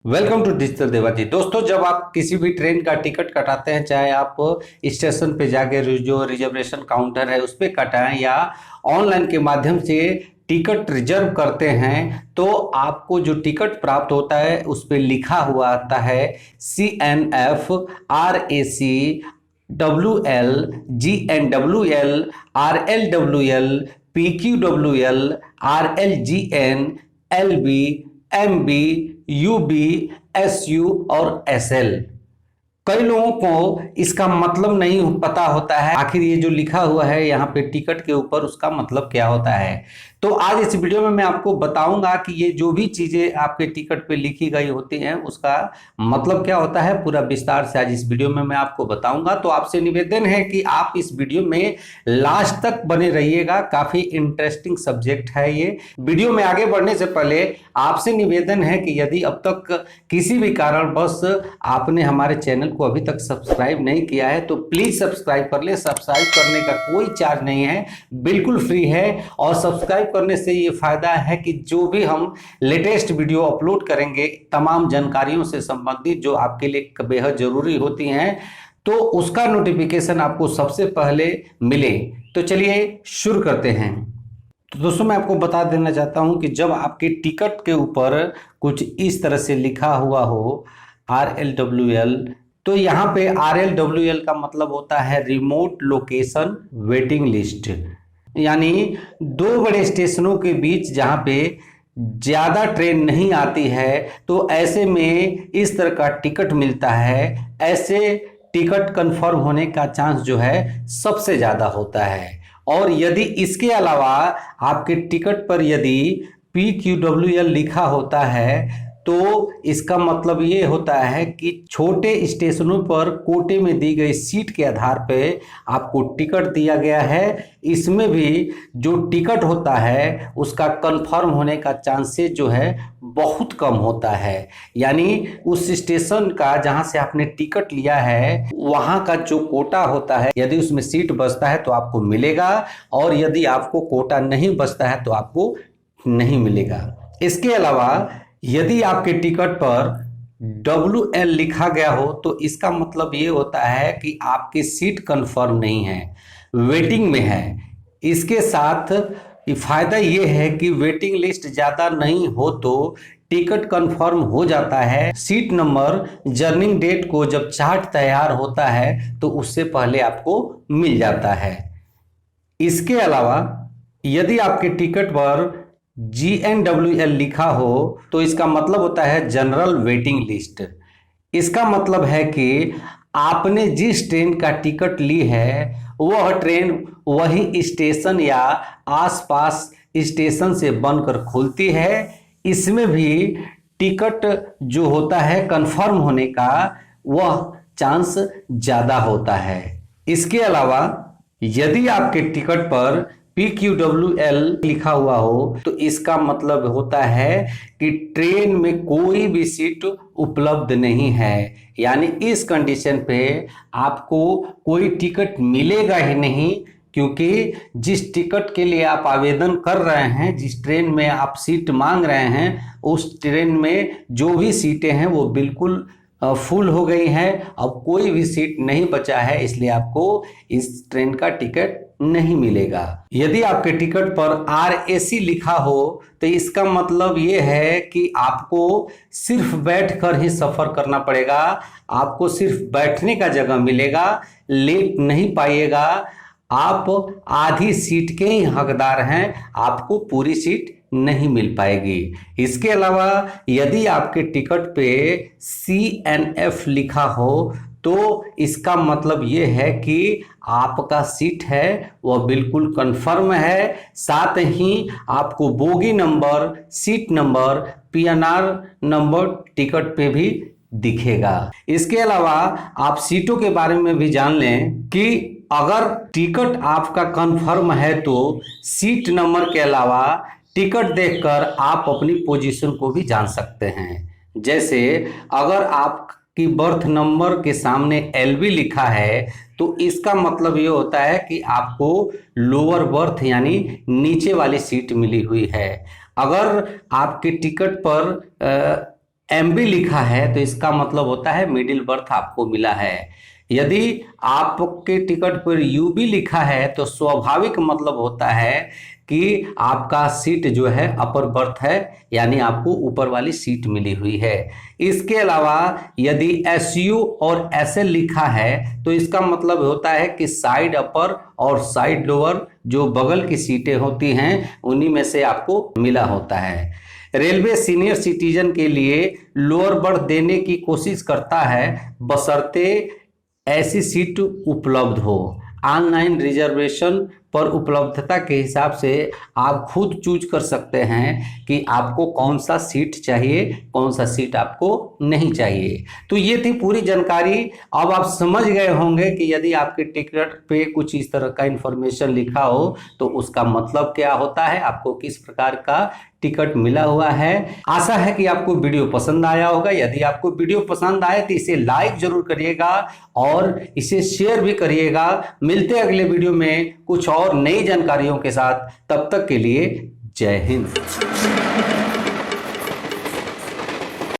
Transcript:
Welcome to digital Devaji. दोस्तों, जब आप किसी भी ट्रेन का टिकट कटाते हैं, चाहे आप स्टेशन पे जाके जो रिजर्वेशन काउंटर है उस पर कटाएं या ऑनलाइन के माध्यम से टिकट रिजर्व करते हैं, तो आपको जो टिकट प्राप्त होता है उस पर लिखा हुआ आता है CNF, RAC, WL, GNWL, RLWL, PQWL, RLGN, LB, MB, UB, SU और SL। कई लोगों को इसका मतलब नहीं पता होता है, आखिर ये जो लिखा हुआ है यहाँ पे टिकट के ऊपर उसका मतलब क्या होता है। तो आज इस वीडियो में मैं आपको बताऊंगा कि ये जो भी चीजें आपके टिकट पे लिखी गई होती हैं उसका मतलब क्या होता है। पूरा विस्तार से आज इस वीडियो में मैं आपको बताऊंगा। तो आपसे निवेदन है कि आप इस वीडियो में लास्ट तक बने रहिएगा, काफी इंटरेस्टिंग सब्जेक्ट है ये। वीडियो में आगे बढ़ने से पहले आपसे निवेदन है कि यदि अब तक किसी भी कारणवश आपने हमारे चैनल को अभी तक सब्सक्राइब नहीं किया है तो प्लीज सब्सक्राइब कर ले। सब्सक्राइब करने का कोई चार्ज नहीं है, बिल्कुल फ्री है। और सब्सक्राइब करने से ये फायदा है कि जो भी हम लेटेस्ट वीडियो अपलोड करेंगे, तमाम जानकारियों से संबंधित जो आपके लिए बेहद जरूरी होती हैं, तो उसका नोटिफिकेशन आपको सबसे पहले मिले। तो चलिए शुरू करते हैं। तो दोस्तों, मैं आपको बता देना चाहता हूं कि जब आपके टिकट के ऊपर कुछ इस तरह से लिखा हुआ हो RLWL, तो यहाँ पे RLWL का मतलब होता है रिमोट लोकेशन वेटिंग लिस्ट, यानी दो बड़े स्टेशनों के बीच जहाँ पे ज्यादा ट्रेन नहीं आती है तो ऐसे में इस तरह का टिकट मिलता है। ऐसे टिकट कंफर्म होने का चांस जो है सबसे ज्यादा होता है। और यदि इसके अलावा आपके टिकट पर यदि PQWL लिखा होता है तो इसका मतलब ये होता है कि छोटे स्टेशनों पर कोटे में दी गई सीट के आधार पे आपको टिकट दिया गया है। इसमें भी जो टिकट होता है उसका कंफर्म होने का चांसेस जो है बहुत कम होता है। यानी उस स्टेशन का जहां से आपने टिकट लिया है वहां का जो कोटा होता है, यदि उसमें सीट बचता है तो आपको मिलेगा, और यदि आपको कोटा नहीं बचता है तो आपको नहीं मिलेगा। इसके अलावा यदि आपके टिकट पर WL लिखा गया हो तो इसका मतलब ये होता है कि आपकी सीट कंफर्म नहीं है, वेटिंग में है। इसके साथ फायदा ये है कि वेटिंग लिस्ट ज़्यादा नहीं हो तो टिकट कंफर्म हो जाता है। सीट नंबर जर्निंग डेट को जब चार्ट तैयार होता है तो उससे पहले आपको मिल जाता है। इसके अलावा यदि आपके टिकट पर GNWL लिखा हो तो इसका मतलब होता है जनरल वेटिंग लिस्ट। इसका मतलब है कि आपने जिस ट्रेन का टिकट ली है वह ट्रेन वही स्टेशन या आसपास स्टेशन से बनकर खुलती है। इसमें भी टिकट जो होता है कंफर्म होने का वह चांस ज़्यादा होता है। इसके अलावा यदि आपके टिकट पर PQWL लिखा हुआ हो तो इसका मतलब होता है कि ट्रेन में कोई भी सीट उपलब्ध नहीं है। यानी इस कंडीशन पे आपको कोई टिकट मिलेगा ही नहीं, क्योंकि जिस टिकट के लिए आप आवेदन कर रहे हैं, जिस ट्रेन में आप सीट मांग रहे हैं, उस ट्रेन में जो भी सीटें हैं वो बिल्कुल फुल हो गई हैं। अब कोई भी सीट नहीं बचा है, इसलिए आपको इस ट्रेन का टिकट नहीं मिलेगा। यदि आपके टिकट पर RAC लिखा हो तो इसका मतलब ये है कि आपको सिर्फ बैठकर ही सफर करना पड़ेगा। आपको सिर्फ बैठने का जगह मिलेगा, लेट नहीं पाइएगा। आप आधी सीट के ही हकदार हैं, आपको पूरी सीट नहीं मिल पाएगी। इसके अलावा यदि आपके टिकट पे CNF लिखा हो तो इसका मतलब ये है कि आपका सीट है वह बिल्कुल कंफर्म है। साथ ही आपको bogie number, seat number, PNR number ticket पे भी दिखेगा। इसके अलावा आप सीटों के बारे में भी जान लें कि अगर टिकट आपका कंफर्म है तो सीट नंबर के अलावा टिकट देखकर आप अपनी पोजीशन को भी जान सकते हैं। जैसे अगर आपकी बर्थ नंबर के सामने LB लिखा है तो इसका मतलब ये होता है कि आपको लोअर बर्थ यानी नीचे वाली सीट मिली हुई है। अगर आपके टिकट पर MB लिखा है तो इसका मतलब होता है मिडिल बर्थ आपको मिला है। यदि आपके टिकट पर UB लिखा है तो स्वाभाविक मतलब होता है कि आपका सीट जो है अपर बर्थ है, यानी आपको ऊपर वाली सीट मिली हुई है। इसके अलावा यदि SU और SL लिखा है तो इसका मतलब होता है कि साइड अपर और साइड लोअर जो बगल की सीटें होती हैं उन्हीं में से आपको मिला होता है। रेलवे सीनियर सिटीजन के लिए लोअर बर्थ देने की कोशिश करता है बशर्ते ऐसी सीट उपलब्ध हो। ऑनलाइन रिजर्वेशन पर उपलब्धता के हिसाब से आप खुद चूज कर सकते हैं कि आपको कौन सा सीट चाहिए, कौन सा सीट आपको नहीं चाहिए। तो ये थी पूरी जानकारी। अब आप समझ गए होंगे कि यदि आपके टिकट पे कुछ इस तरह का इंफॉर्मेशन लिखा हो तो उसका मतलब क्या होता है, आपको किस प्रकार का टिकट मिला हुआ है। आशा है कि आपको वीडियो पसंद आया होगा। यदि आपको वीडियो पसंद आए तो इसे लाइक जरूर करिएगा और इसे शेयर भी करिएगा। मिलते हैं अगले वीडियो में कुछ और नई जानकारियों के साथ। तब तक के लिए जय हिंद।